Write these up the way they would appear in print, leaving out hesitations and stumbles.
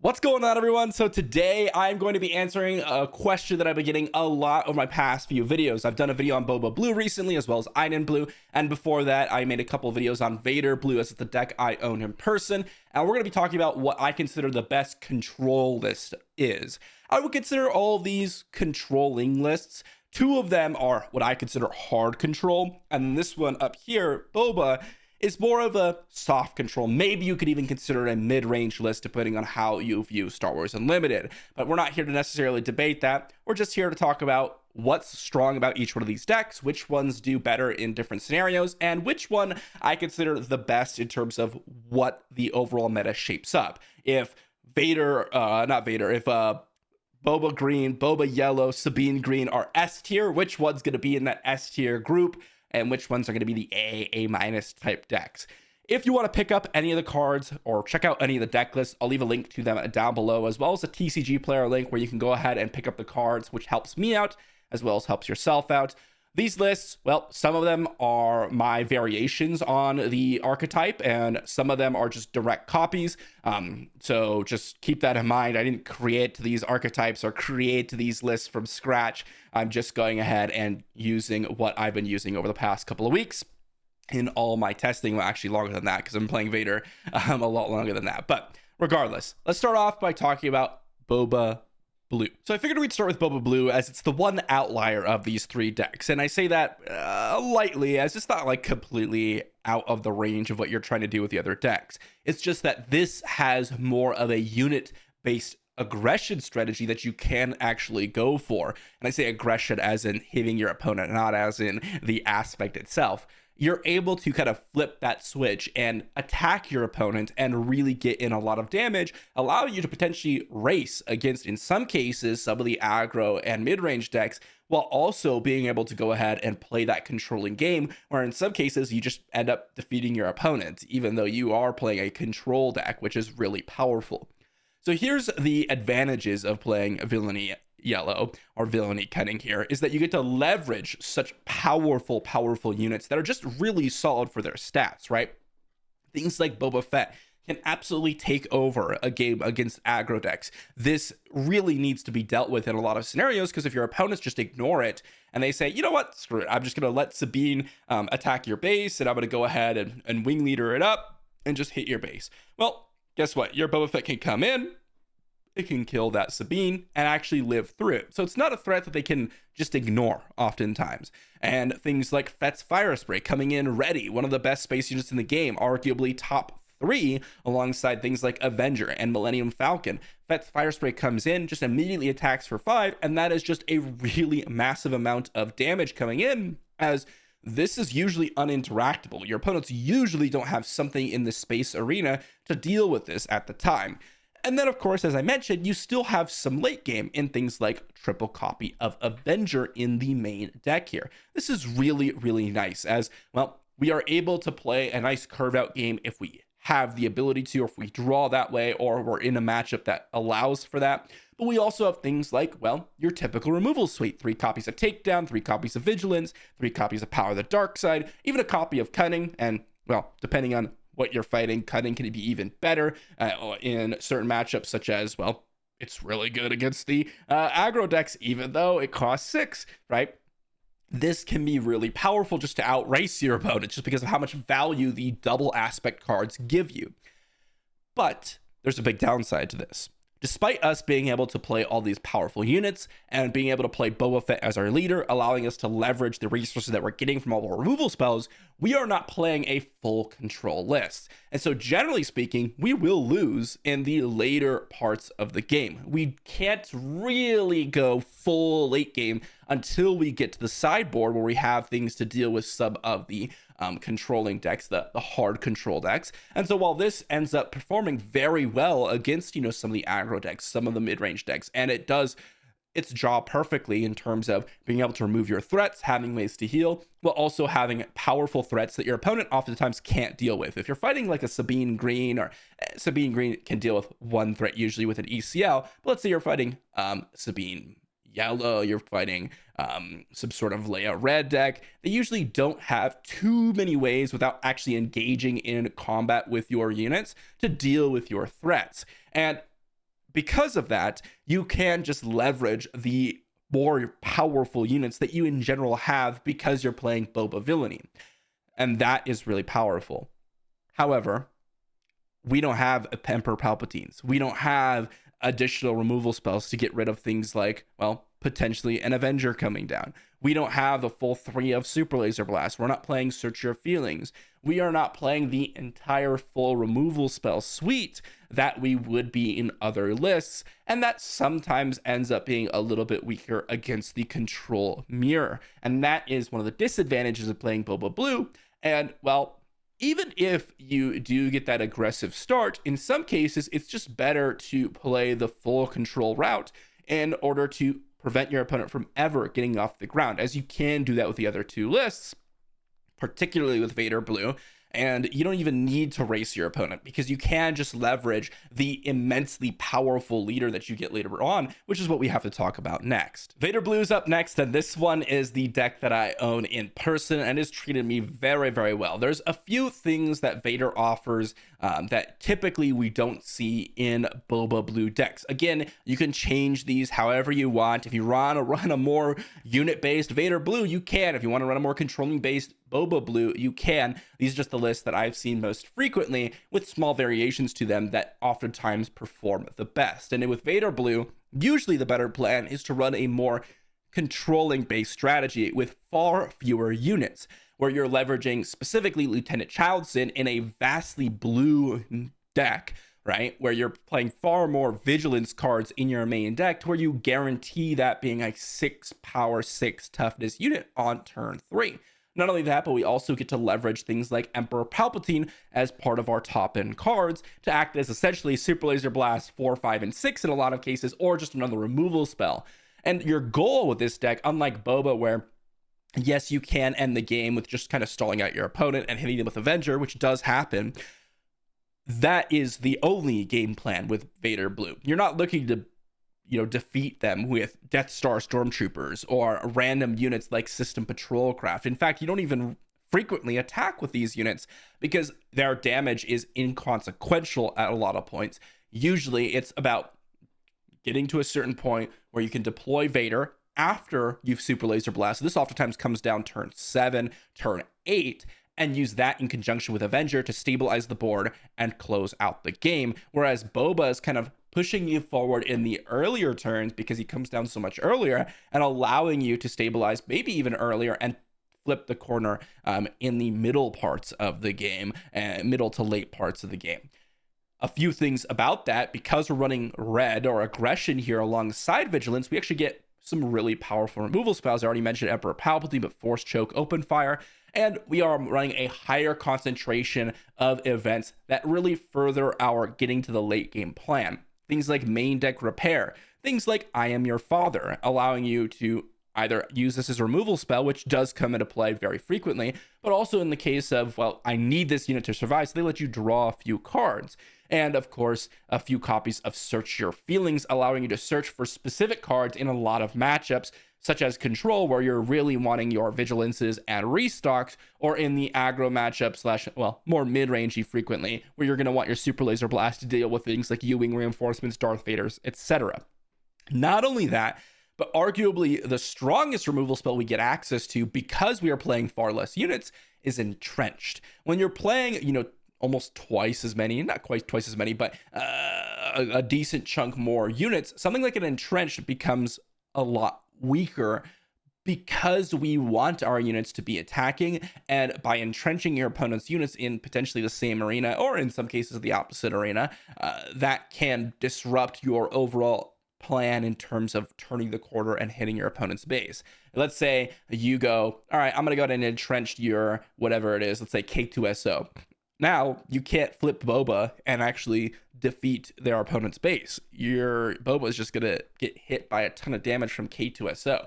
What's going on, everyone? So today I'm going to be answering a question that I've been getting a lot over my past few videos. I've done a video on Boba Blue recently, as well as Iden Blue, and before that I made a couple of videos on Vader Blue, as the deck I own in person, and we're going to be talking about what I consider the best control list is. I would consider all of these controlling lists. Two of them are what I consider hard control, and this one up here, Boba, is more of a soft control. Maybe you could even consider it a mid-range list depending on how you view Star Wars Unlimited. But we're not here to necessarily debate that. We're just here to talk about what's strong about each one of these decks, which ones do better in different scenarios, and which one I consider the best in terms of what the overall meta shapes up. If Boba Green, Boba Yellow, Sabine Green are S tier, which one's going to be in that S tier group? And which ones are going to be the A- type decks. If you want to pick up any of the cards or check out any of the deck lists, I'll leave a link to them down below, as well as a TCG player link where you can go ahead and pick up the cards, which helps me out as well as helps yourself out. These lists, well, some of them are my variations on the archetype, and some of them are just direct copies. So just keep that in mind. I didn't create these archetypes or create these lists from scratch. I'm just going ahead and using what I've been using over the past couple of weeks in all my testing. Well, actually longer than that, because I'm playing Vader a lot longer than that. But regardless, let's start off by talking about Boba Blue. So I figured we'd start with Boba Blue, as it's the one outlier of these three decks, and I say that lightly, as it's not like completely out of the range of what you're trying to do with the other decks. It's just that this has more of a unit based aggression strategy that you can actually go for, and I say aggression as in hitting your opponent, not as in the aspect itself. You're able to kind of flip that switch and attack your opponent and really get in a lot of damage, allowing you to potentially race against, in some cases, some of the aggro and mid-range decks, while also being able to go ahead and play that controlling game, where in some cases you just end up defeating your opponent, even though you are playing a control deck, which is really powerful. So here's the advantages of playing Villainy Yellow, or Villainy Cunning here, is that you get to leverage such powerful units that are just really solid for their stats, right? Things like Boba Fett can absolutely take over a game against aggro decks. This really needs to be dealt with in a lot of scenarios, because if your opponents just ignore it and they say, you know what, screw it, I'm just going to let Sabine attack your base, and I'm going to go ahead and wing leader it up and just hit your base. Well, guess what? Your Boba Fett can come in, it can kill that Sabine and actually live through it. So it's not a threat that they can just ignore oftentimes. And things like Fett's Fire Spray coming in ready, one of the best space units in the game, arguably top 3, alongside things like Avenger and Millennium Falcon. Fett's Fire Spray comes in, just immediately attacks for 5, and that is just a really massive amount of damage coming in, as this is usually uninteractable. Your opponents usually don't have something in the space arena to deal with this at the time. And then, of course, as I mentioned, you still have some late game in things like triple copy of Avenger in the main deck here. This is really, really nice, as, well, we are able to play a nice curved out game if we have the ability to, or if we draw that way, or we're in a matchup that allows for that. But we also have things like, well, your typical removal suite: 3 copies of Takedown, 3 copies of Vigilance, 3 copies of Power of the Dark Side, even a copy of Cunning, and, well, depending on what you're fighting, Cunning can be even better in certain matchups, such as, well, it's really good against the aggro decks, even though it costs 6, right? This can be really powerful just to outrace your opponent, just because of how much value the double aspect cards give you. But there's a big downside to this. Despite us being able to play all these powerful units and being able to play Boba Fett as our leader, allowing us to leverage the resources that we're getting from all the removal spells, we are not playing a full control list. And so generally speaking, we will lose in the later parts of the game. We can't really go full late game until we get to the sideboard, where we have things to deal with some of the controlling decks, the hard control decks. And so while this ends up performing very well against, some of the aggro decks, some of the mid-range decks, and it does its job perfectly in terms of being able to remove your threats, having ways to heal, while also having powerful threats that your opponent oftentimes can't deal with. If you're fighting like a Sabine Green, or Sabine Green can deal with one threat usually with an ECL, but let's say you're fighting Sabine Yellow, you're fighting some sort of Leia red deck, they usually don't have too many ways without actually engaging in combat with your units to deal with your threats. And because of that, you can just leverage the more powerful units that you in general have because you're playing Boba villainy. And that is really powerful. However, we don't have Emperor Palpatines. We don't have additional removal spells to get rid of things like, well, potentially an Avenger coming down. We don't have the full 3 of Super Laser Blast. We're not playing Search Your Feelings. We are not playing the entire full removal spell suite that we would be in other lists, and that sometimes ends up being a little bit weaker against the control mirror. And that is one of the disadvantages of playing Boba Blue. And, well, even if you do get that aggressive start, in some cases, it's just better to play the full control route in order to prevent your opponent from ever getting off the ground, as you can do that with the other 2 lists, particularly with Vader Blue. And you don't even need to race your opponent because you can just leverage the immensely powerful leader that you get later on, which is what we have to talk about next. Vader Blue is up next, and this one is the deck that I own in person and has treated me very, very well. There's a few things that Vader offers that typically we don't see in Boba Blue decks. Again, you can change these however you want. If you run a more unit-based Vader Blue, you can. If you want to run a more controlling-based Boba Blue, you can. These are just the lists that I've seen most frequently, with small variations to them that oftentimes perform the best. And with Vader Blue, usually the better plan is to run a more controlling based strategy with far fewer units, where you're leveraging specifically Lieutenant Childson in a vastly blue deck, right? Where you're playing far more vigilance cards in your main deck, to where you guarantee that being a 6 power, 6 toughness unit on turn 3. Not only that, but we also get to leverage things like Emperor Palpatine as part of our top end cards to act as essentially Super Laser Blast 4, 5, and 6 in a lot of cases, or just another removal spell. And your goal with this deck, unlike Boba, where yes, you can end the game with just kind of stalling out your opponent and hitting them with Avenger, which does happen, that is the only game plan with Vader Blue. You're not looking to defeat them with Death Star Stormtroopers or random units like System Patrol Craft. In fact, you don't even frequently attack with these units because their damage is inconsequential at a lot of points. Usually it's about getting to a certain point where you can deploy Vader after you've Super Laser Blast. This oftentimes comes down turn 7, turn 8, and use that in conjunction with Avenger to stabilize the board and close out the game. Whereas Boba is kind of pushing you forward in the earlier turns because he comes down so much earlier, and allowing you to stabilize maybe even earlier and flip the corner in the middle parts of the game, middle to late parts of the game. A few things about that: because we're running red or aggression here alongside vigilance, we actually get some really powerful removal spells. I already mentioned Emperor Palpatine, but Force Choke, Open Fire, and we are running a higher concentration of events that really further our getting to the late game plan. Things like main deck repair, things like I Am Your Father, allowing you to either use this as a removal spell, which does come into play very frequently, but also in the case of, well, I need this unit to survive, so they let you draw a few cards. And of course, a few copies of Search Your Feelings, allowing you to search for specific cards in a lot of matchups, such as Control, where you're really wanting your Vigilances and Restocks, or in the aggro matchup / well, more mid-rangey frequently, where you're going to want your Super Laser Blast to deal with things like U-Wing reinforcements, Darth Vaders, etc. Not only that, but arguably the strongest removal spell we get access to, because we are playing far less units, is Entrenched. When you're playing, almost twice as many, not quite twice as many, but a decent chunk more units, something like an Entrenched becomes a lot weaker, because we want our units to be attacking, and by entrenching your opponent's units in potentially the same arena, or in some cases the opposite arena, that can disrupt your overall plan in terms of turning the corner and hitting your opponent's base. Let's say you go, all right, I'm going to go ahead and entrench your whatever it is, let's say K2SO. Now you can't flip Boba and actually defeat their opponent's base. Your Boba is just going to get hit by a ton of damage from K2SO.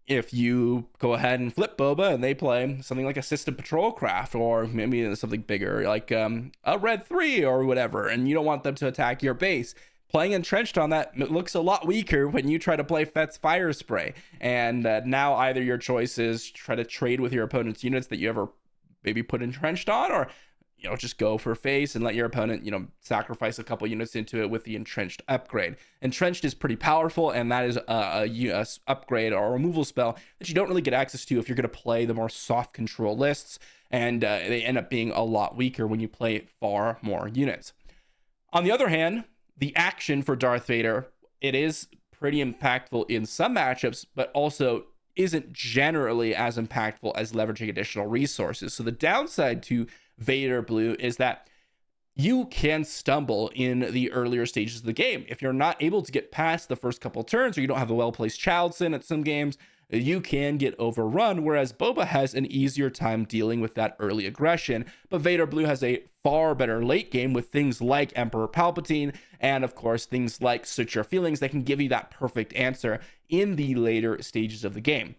If you go ahead and flip Boba and they play something like a System Patrol Craft, or maybe something bigger like a Red 3 or whatever, and you don't want them to attack your base, playing Entrenched on that looks a lot weaker when you try to play Fett's Fire Spray. And now either your choice is try to trade with your opponent's units that you ever maybe put Entrenched on, or just go for face and let your opponent, sacrifice a couple units into it with the entrenched upgrade. Entrenched is pretty powerful, and that is a upgrade or a removal spell that you don't really get access to if you're going to play the more soft control lists, and they end up being a lot weaker when you play far more units. On the other hand, the action for Darth Vader, it is pretty impactful in some matchups, but also isn't generally as impactful as leveraging additional resources. So the downside to Vader Blue is that you can stumble in the earlier stages of the game. If you're not able to get past the first couple turns, or you don't have a well-placed Childson at some games, you can get overrun, whereas Boba has an easier time dealing with that early aggression. But Vader Blue has a far better late game with things like Emperor Palpatine, and of course things like Search Your Feelings that can give you that perfect answer in the later stages of the game.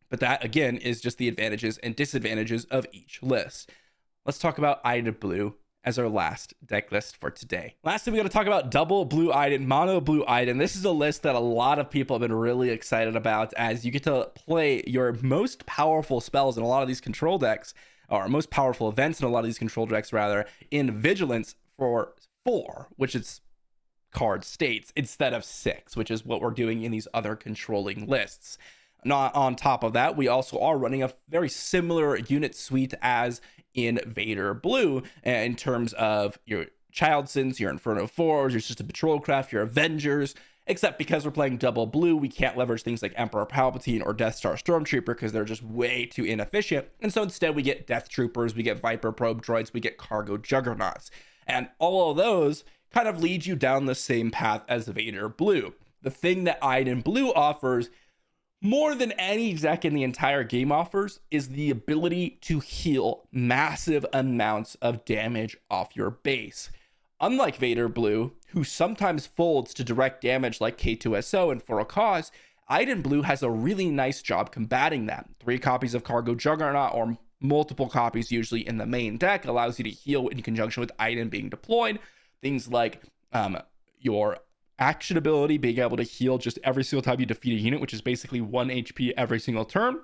But that, again, is just the advantages and disadvantages of each list. Let's talk about Iden Blue as our last deck list for today. Lastly, we got to talk about double blue Iden, mono blue Iden. This is a list that a lot of people have been really excited about, as you get to play your most powerful spells in a lot of these control decks, or most powerful events in a lot of these control decks, rather, in Vigilance for 4, which its card states, instead of 6, which is what we're doing in these other controlling lists. Not on top of that, we also are running a very similar unit suite as in Vader Blue in terms of your Childsons, your Inferno 4s, your System Patrol Craft, your Avengers, except because we're playing double blue, we can't leverage things like Emperor Palpatine or Death Star Stormtrooper because they're just way too inefficient. And so instead we get Death Troopers, we get Viper Probe Droids, we get Cargo Juggernauts. And all of those kind of lead you down the same path as Vader Blue. The thing that Iden Blue offers more than any deck in the entire game offers is the ability to heal massive amounts of damage off your base. Unlike Vader Blue, who sometimes folds to direct damage like K2SO and For a Cause, Iden Blue has a really nice job combating that. 3 copies of Cargo Juggernaut, or multiple copies usually in the main deck, allows you to heal in conjunction with Iden being deployed. Things like your action ability, being able to heal just every single time you defeat a unit, which is basically 1 HP every single turn,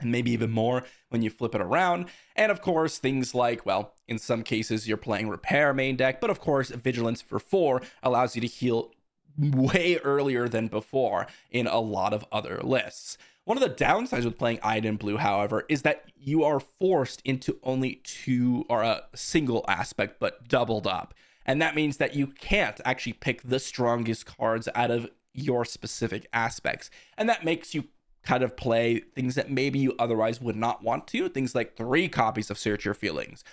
and maybe even more when you flip it around. And of course, things like, well, in some cases you're playing Repair main deck, but of course Vigilance for 4 allows you to heal way earlier than before in a lot of other lists. One of the downsides with playing Iden Blue, however, is that you are forced into only 2, or a single aspect, but doubled up. And that means that you can't actually pick the strongest cards out of your specific aspects. And that makes you kind of play things that maybe you otherwise would not want to. Things like 3 copies of Search Your Feelings,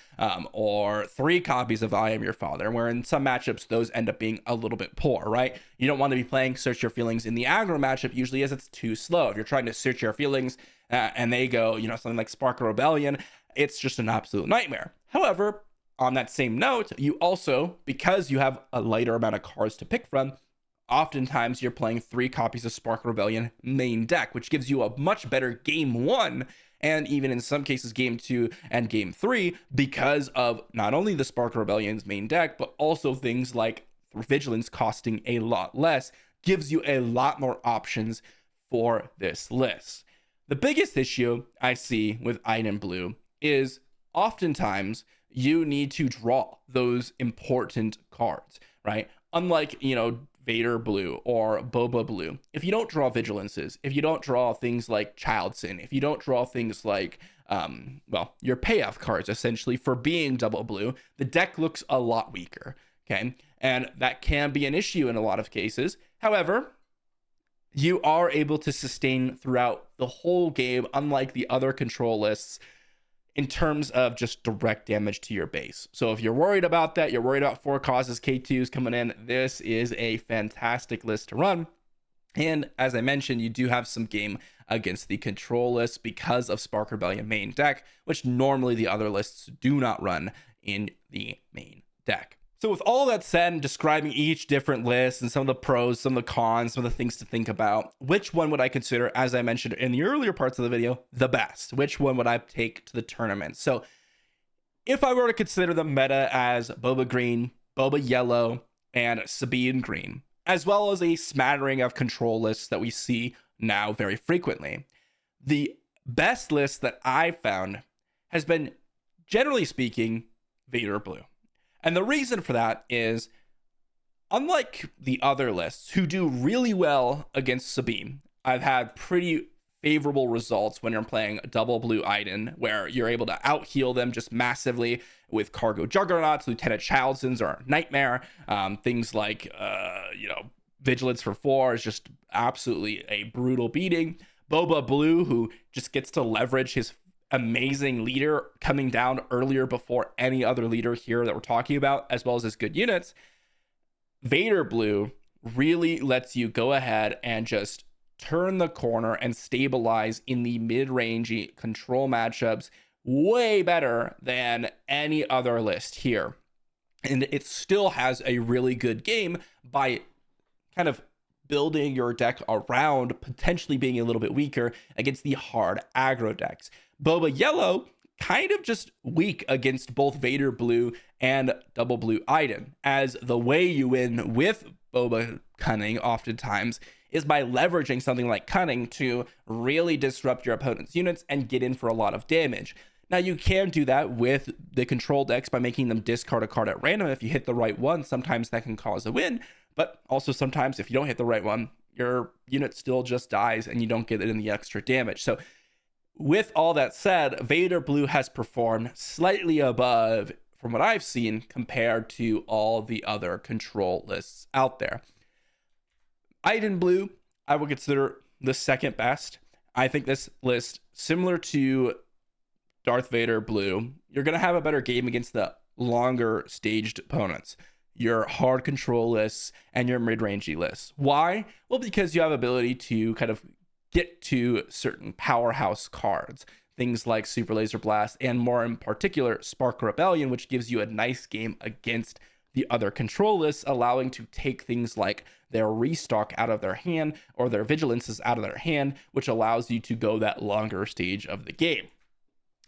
or 3 copies of I Am Your Father, where in some matchups, those end up being a little bit poor, right? You don't want to be playing Search Your Feelings in the aggro matchup, usually, as it's too slow. If you're trying to search your feelings and they go, something like Spark of Rebellion, it's just an absolute nightmare. However, on that same note, you also, because you have a lighter amount of cards to pick from, oftentimes you're playing 3 copies of Spark Rebellion main deck, which gives you a much better game 1, and even in some cases game 2 and game 3, because of not only the Spark Rebellion's main deck, but also things like Vigilance costing a lot less, gives you a lot more options for this list. The biggest issue I see with Iden Blue is oftentimes you need to draw those important cards, right? Unlike, Vader Blue or Boba Blue. If you don't draw Vigilances, if you don't draw things like Childson, if you don't draw things like, your payoff cards, essentially, for being double blue, the deck looks a lot weaker, okay? And that can be an issue in a lot of cases. However, you are able to sustain throughout the whole game, unlike the other control lists, in terms of just direct damage to your base. So if you're worried about that, you're worried about 4 causes, K2s coming in, this is a fantastic list to run. And as I mentioned, you do have some game against the control list because of Spark Rebellion main deck, which normally the other lists do not run in the main deck. So with all that said and describing each different list and some of the pros, some of the cons, some of the things to think about, which one would I consider, as I mentioned in the earlier parts of the video, the best? Which one would I take to the tournament? So if I were to consider the meta as Boba Green, Boba Yellow, and Sabine Green, as well as a smattering of control lists that we see now very frequently, the best list that I've found has been, generally speaking, Vader Blue. And the reason for that is, unlike the other lists who do really well against Sabine, I've had pretty favorable results when you're playing double blue Iden, where you're able to out heal them just massively with cargo juggernauts. Lieutenant Childsons are a nightmare. Things like vigilance for 4 is just absolutely a brutal beating. Boba Blue, who just gets to leverage his amazing leader coming down earlier before any other leader here that we're talking about, as well as his good units. Vader Blue really lets you go ahead and just turn the corner and stabilize in the mid-rangey control matchups way better than any other list here. And it still has a really good game by kind of building your deck around potentially being a little bit weaker against the hard aggro decks. Boba Yellow, kind of just weak against both Vader Blue and double blue Iden, as the way you win with Boba Cunning oftentimes is by leveraging something like Cunning to really disrupt your opponent's units and get in for a lot of damage. Now, you can do that with the control decks by making them discard a card at random. If you hit the right one, sometimes that can cause a win, but also sometimes if you don't hit the right one, your unit still just dies and you don't get it in the extra damage. So with all that said, Vader Blue has performed slightly above, from what I've seen, compared to all the other control lists out there. Iden Blue, I would consider the second best. I think this list, similar to Darth Vader Blue, you're going to have a better game against the longer staged opponents, your hard control lists and your mid-rangey lists. Why? Well, because you have ability to kind of get to certain powerhouse cards, things like Super Laser Blast, and more in particular, Spark Rebellion, which gives you a nice game against the other control lists, allowing to take things like their restock out of their hand or their vigilances out of their hand, which allows you to go that longer stage of the game.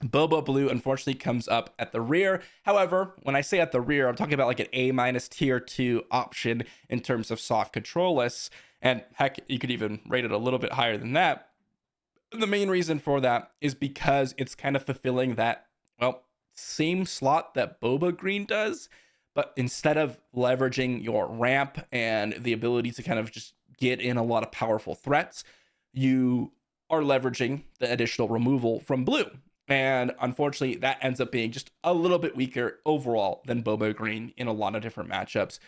Boba Blue unfortunately comes up at the rear. However, when I say at the rear, I'm talking about like an A- tier 2 option in terms of soft control lists. And heck, you could even rate it a little bit higher than that. The main reason for that is because it's kind of fulfilling that, well, same slot that Boba Green does, but instead of leveraging your ramp and the ability to kind of just get in a lot of powerful threats, you are leveraging the additional removal from blue. And unfortunately, that ends up being just a little bit weaker overall than Boba Green in a lot of different matchups,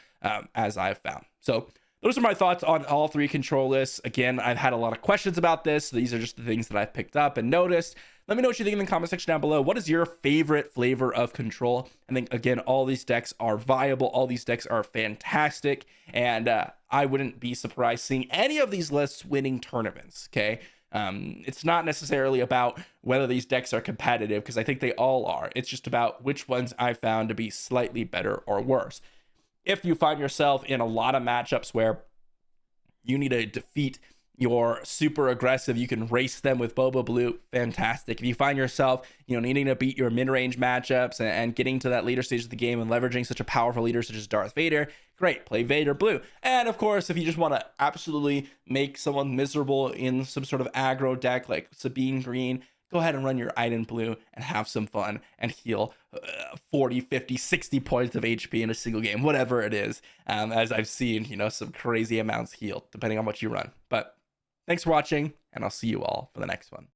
as I've found. So those are my thoughts on all three control lists. Again, I've had a lot of questions about this. These are just the things that I've picked up and noticed. Let me know what you think in the comment section down below. What is your favorite flavor of control? I think, again, all these decks are viable. All these decks are fantastic. And I wouldn't be surprised seeing any of these lists winning tournaments, okay? It's not necessarily about whether these decks are competitive, because I think they all are. It's just about which ones I found to be slightly better or worse. If you find yourself in a lot of matchups where you need to defeat your super aggressive, you can race them with Boba Blue, fantastic. If you find yourself, needing to beat your mid-range matchups and getting to that later stage of the game and leveraging such a powerful leader such as Darth Vader, great, play Vader Blue. And of course, if you just want to absolutely make someone miserable in some sort of aggro deck like Sabine Green, go ahead and run your Iden Blue and have some fun and heal 40, 50, 60 points of HP in a single game, whatever it is. As I've seen, some crazy amounts healed depending on what you run. But thanks for watching, and I'll see you all for the next one.